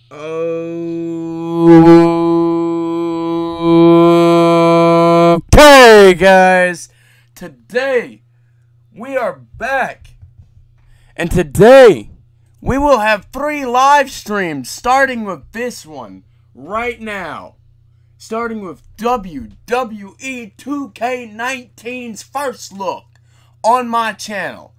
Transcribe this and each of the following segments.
Okay, guys. Today, we are back. And today, we will have 3 live streams, starting with this one right now. Starting with WWE 2K19's first look on my channel.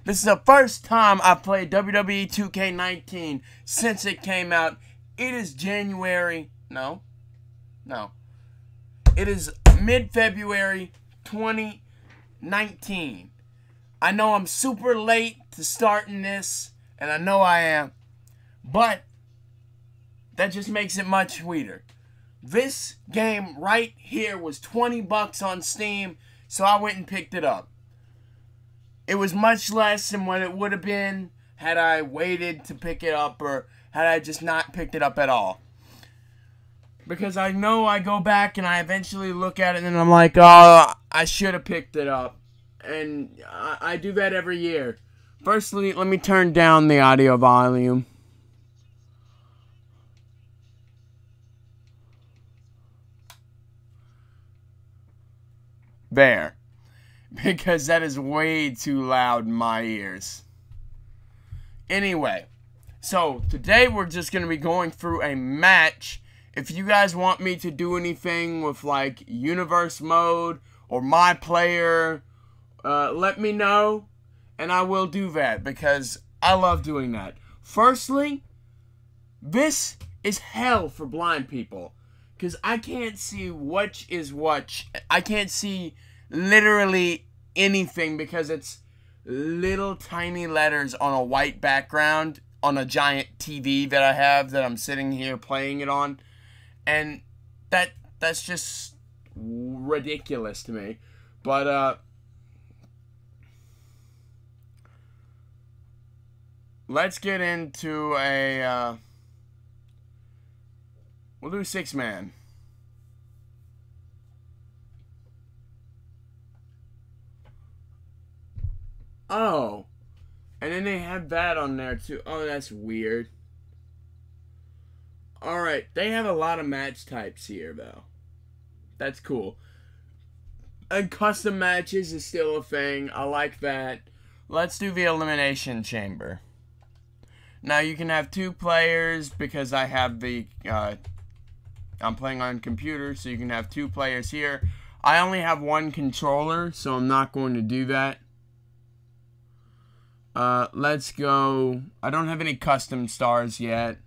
This is the first time I've played WWE 2K19 since it came out. It is January. No. It is mid-February 2019. I know I'm super late to starting this, and I know I am, but that just makes it much sweeter. This game right here was 20 bucks on Steam, so I went and picked it up. It was much less than what it would have been had I waited to pick it up or had I just not picked it up at all. Because I know I go back and I eventually look at it and I'm like, oh, I should have picked it up. And I do that every year. Firstly, let me turn down the audio volume. There. Because that is way too loud in my ears. Anyway, so today we're just going to be going through a match. If you guys want me to do anything with like universe mode or my player, let me know and I will do that because I love doing that. Firstly, this is hell for blind people because I can't see which is what. I can't see literally anything because it's little tiny letters on a white background on a giant TV that I have that I'm sitting here playing it on, and that's just ridiculous to me. But let's get into a we'll do 6-man. Oh, and then they have that on there too. Oh, that's weird. Alright, they have a lot of match types here, though. That's cool. And custom matches is still a thing. I like that. Let's do the Elimination Chamber. Now, you can have 2 players because I have the... I'm playing on computer, so you can have 2 players here. I only have 1 controller, so I'm not going to do that. Let's go. I don't have any custom stars yet.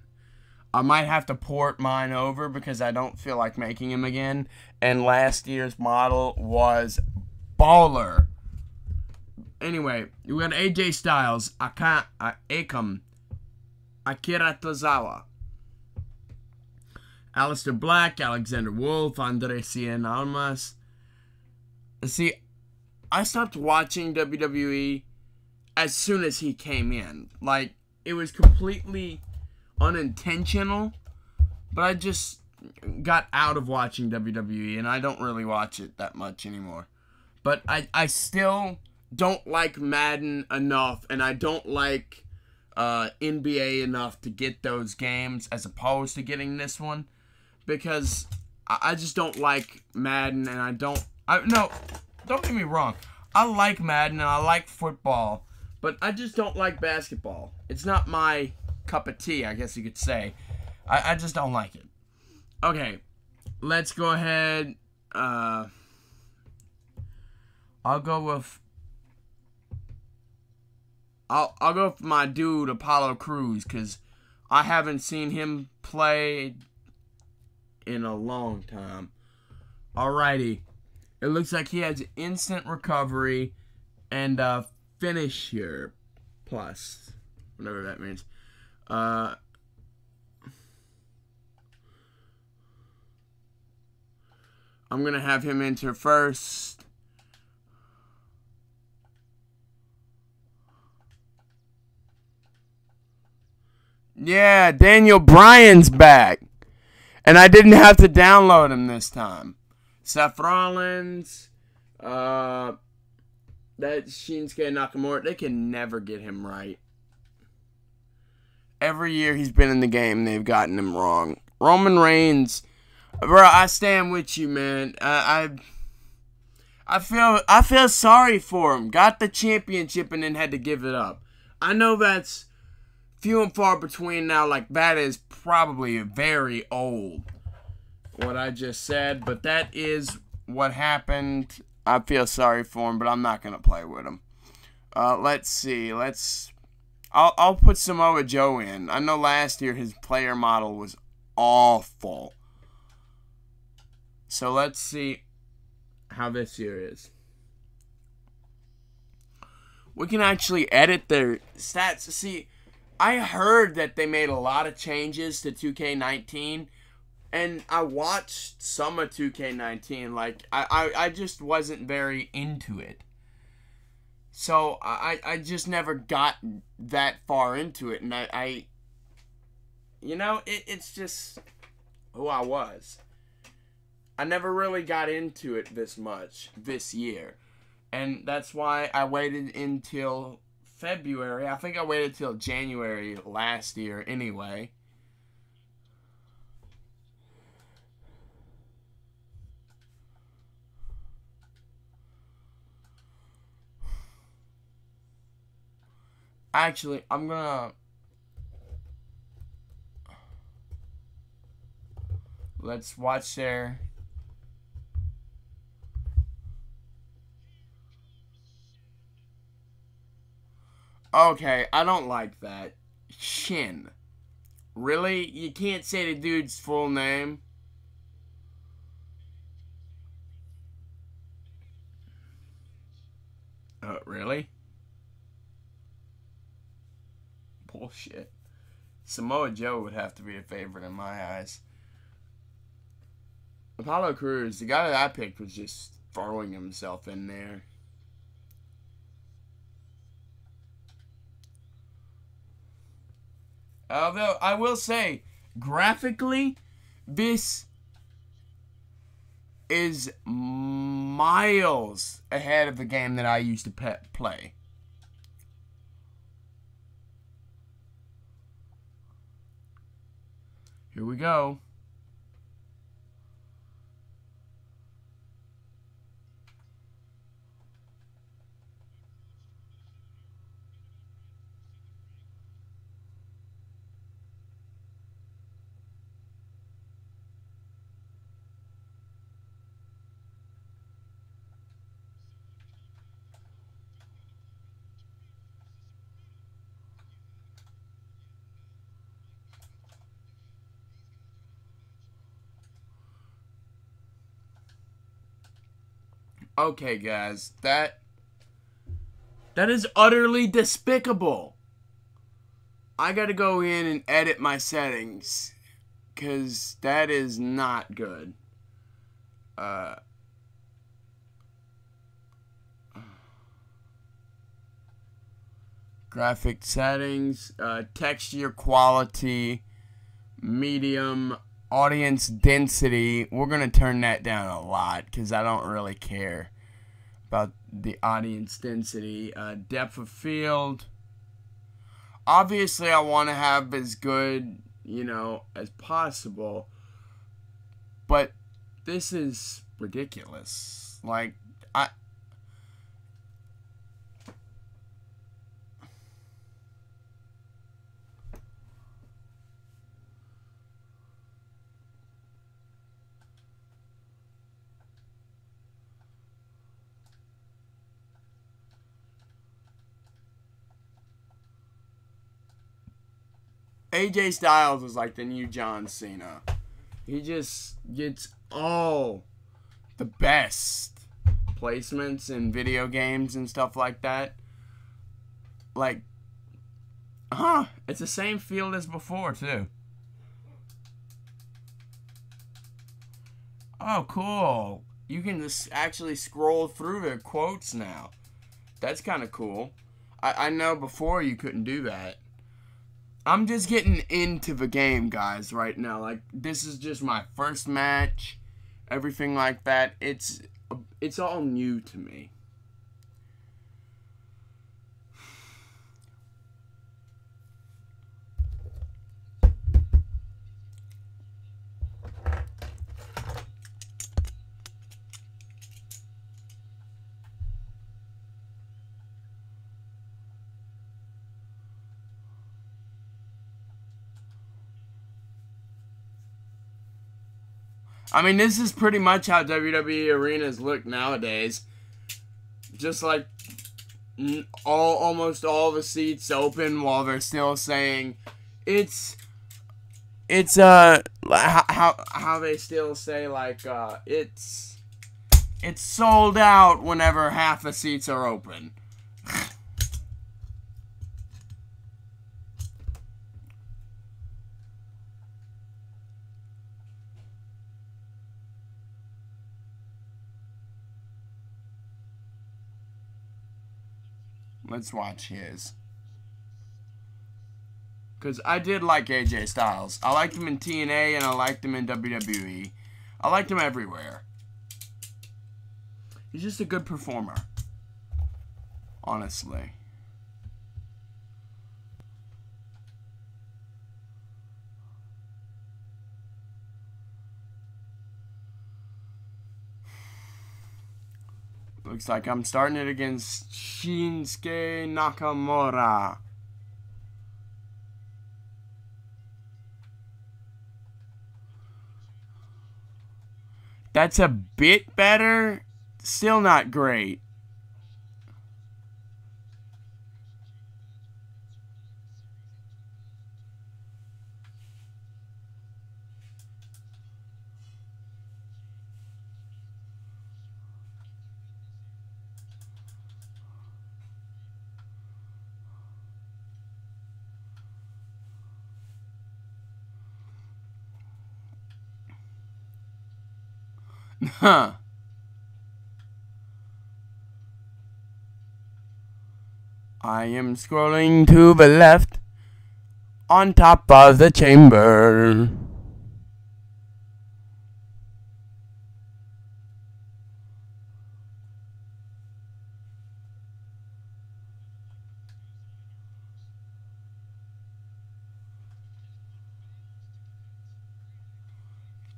I might have to port mine over because I don't feel like making him again. And last year's model was baller. Anyway, we got AJ Styles, Akam, Akira Tozawa, Aleister Black, Alexander Wolf, Andre Cien Almas. See, I stopped watching WWE as soon as he came in. Like, it was completely unintentional, but I just got out of watching WWE, and I don't really watch it that much anymore. But I still don't like Madden enough, and I don't like NBA enough to get those games as opposed to getting this one, because I just don't like Madden, and don't get me wrong. I like Madden, and I like football, but I just don't like basketball. It's not my cup of tea, I guess you could say. I just don't like it. Okay, let's go ahead. I'll go with my dude Apollo Crews because I haven't seen him play in a long time. Alrighty, it looks like he has instant recovery and finisher plus, whatever that means. I'm gonna have him enter first. Yeah, Daniel Bryan's back. And I didn't have to download him this time. Seth Rollins, that Shinsuke Nakamura, they can never get him right. Every year he's been in the game, they've gotten him wrong. Roman Reigns, bro, I stand with you, man. I feel sorry for him. Got the championship and then had to give it up. I know that's few and far between now. Like, that is probably very old, what I just said. But that is what happened. I feel sorry for him, but I'm not going to play with him. Let's see. I'll put Samoa Joe in. I know last year his player model was awful. So let's see how this year is. We can actually edit their stats. See, I heard that they made a lot of changes to 2K19, and I watched some of 2K19. Like, I just wasn't very into it. So, I just never got that far into it, and you know, it's just who I was. I never really got into it this much this year, and that's why I waited until February. I think I waited till January last year anyway. Actually, I'm gonna... Let's watch there. Okay, I don't like that. Shin. Really? You can't say the dude's full name? Really? Bullshit. Samoa Joe would have to be a favorite in my eyes. Apollo Crews, the guy that I picked, was just throwing himself in there. Although, I will say, graphically, this is miles ahead of the game that I used to play. Here we go. Okay, guys, that is utterly despicable. I gotta go in and edit my settings, because that is not good. Graphic settings, texture quality, medium, audience density. We're going to turn that down a lot because I don't really care about the audience density. Depth of field. Obviously, I want to have as good, you know, as possible. But this is ridiculous. Like, AJ Styles is like the new John Cena. He just gets all the best placements in video games and stuff like that. Like, it's the same field as before, too. Oh, cool. You can just actually scroll through their quotes now. That's kind of cool. I know before you couldn't do that. I'm just getting into the game, guys, right now. Like, this is just my first match. Everything like that. It's all new to me. I mean, this is pretty much how WWE arenas look nowadays. Just like almost all the seats open while they're still saying it's how they still say like it's sold out whenever half the seats are open. Let's watch his. Because I did like AJ Styles. I liked him in TNA and I liked him in WWE. I liked him everywhere. He's just a good performer. Honestly. Looks like I'm starting it against Shinsuke Nakamura. That's a bit better. Still not great. Huh. I am scrolling to the left on top of the chamber.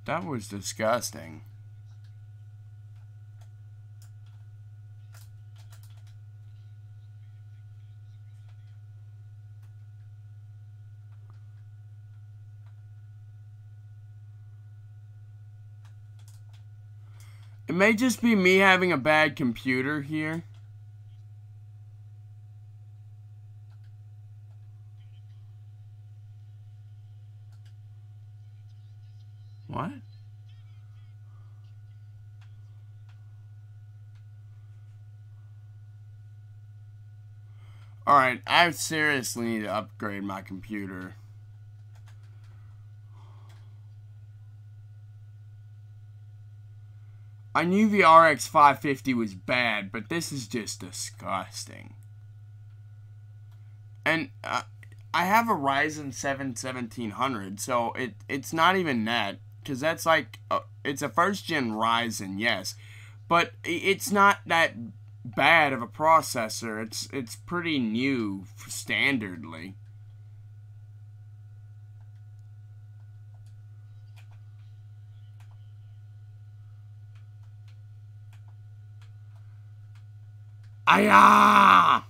That was disgusting. It may just be me having a bad computer here. What? Alright, I seriously need to upgrade my computer. I knew the RX 550 was bad, but this is just disgusting. And I have a Ryzen 7 1700, so it's not even that. Because that's like, it's a first-gen Ryzen, yes. But it's not that bad of a processor. It's pretty new standardly. Ayah!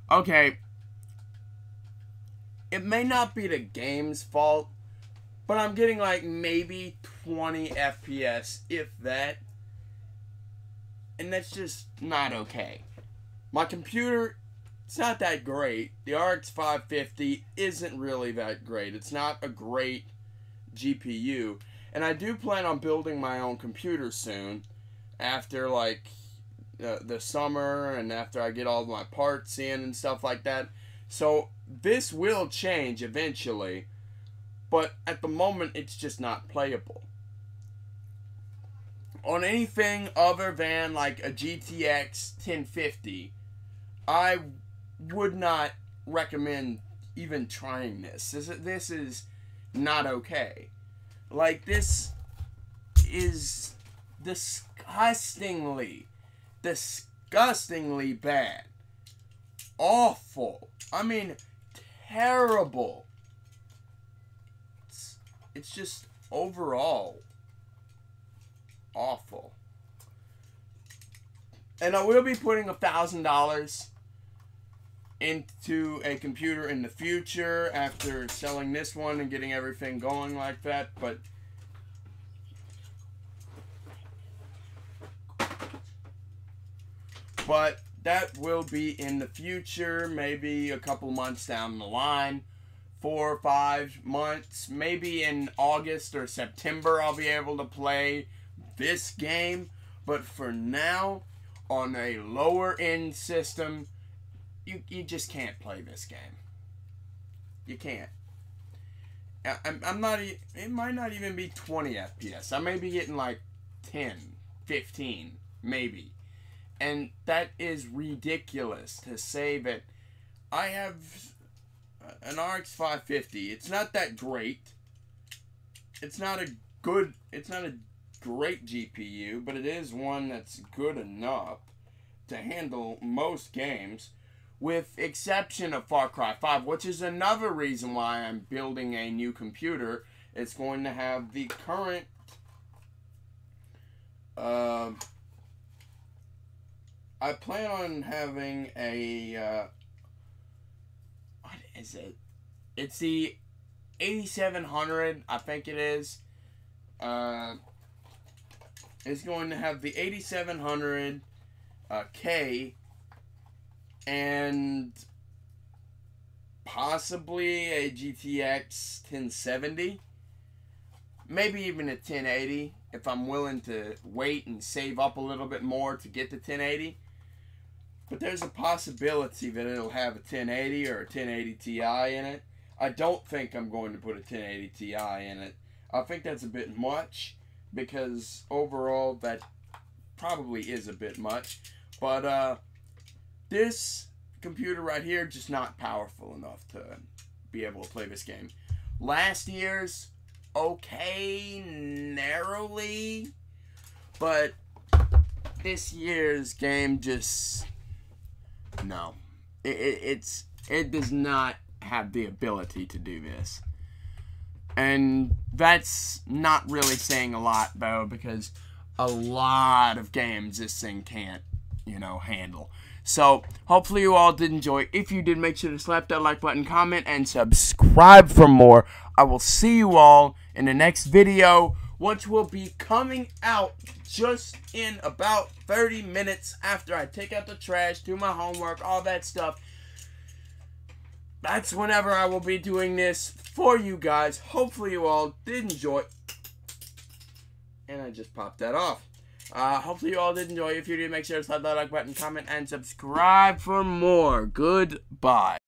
Okay. It may not be the game's fault, but I'm getting like maybe 20 FPS, if that. And that's just not okay. My computer, it's not that great. The RX 550 isn't really that great. It's not a great GPU. And I do plan on building my own computer soon, after like the summer and after I get all my parts in and stuff like that. So this will change eventually, but at the moment it's just not playable. On anything other than like a GTX 1050, I would not recommend even trying this. This is not okay. Like, this is disgustingly bad. Awful. I mean, terrible. It's just overall awful. And I will be putting $1,000 into a computer in the future after selling this one and getting everything going like that. But that will be in the future, maybe a couple months down the line. 4 or 5 months, maybe in August or September I'll be able to play this game. But for now, on a lower end system, you just can't play this game. You can't. I'm not. It might not even be 20 FPS. I may be getting like 10, 15, maybe. And that is ridiculous to say that I have an RX 550. It's not that great. It's not a great GPU, but it is one that's good enough to handle most games, with exception of Far Cry 5, which is another reason why I'm building a new computer. It's going to have the current I plan on having a what is it? It's the 8700, I think it is. It's going to have the 8700 K and possibly a GTX 1070, maybe even a 1080 if I'm willing to wait and save up a little bit more to get the 1080. But there's a possibility that it'll have a 1080 or a 1080 Ti in it. I don't think I'm going to put a 1080 Ti in it. I think that's a bit much, because overall that probably is a bit much. But this computer right here just not powerful enough to be able to play this game. Last year's okay narrowly, but this year's game just no. It does not have the ability to do this. And that's not really saying a lot, though, because a lot of games this thing can't, handle. So, hopefully you all did enjoy. If you did, make sure to slap that like button, comment, and subscribe for more. I will see you all in the next video, which will be coming out just in about 30 minutes after I take out the trash, do my homework, all that stuff. That's whenever I will be doing this for you guys. Hopefully you all did enjoy. And I just popped that off. Hopefully you all did enjoy. If you did, make sure to slap that like button, comment, and subscribe for more. Goodbye.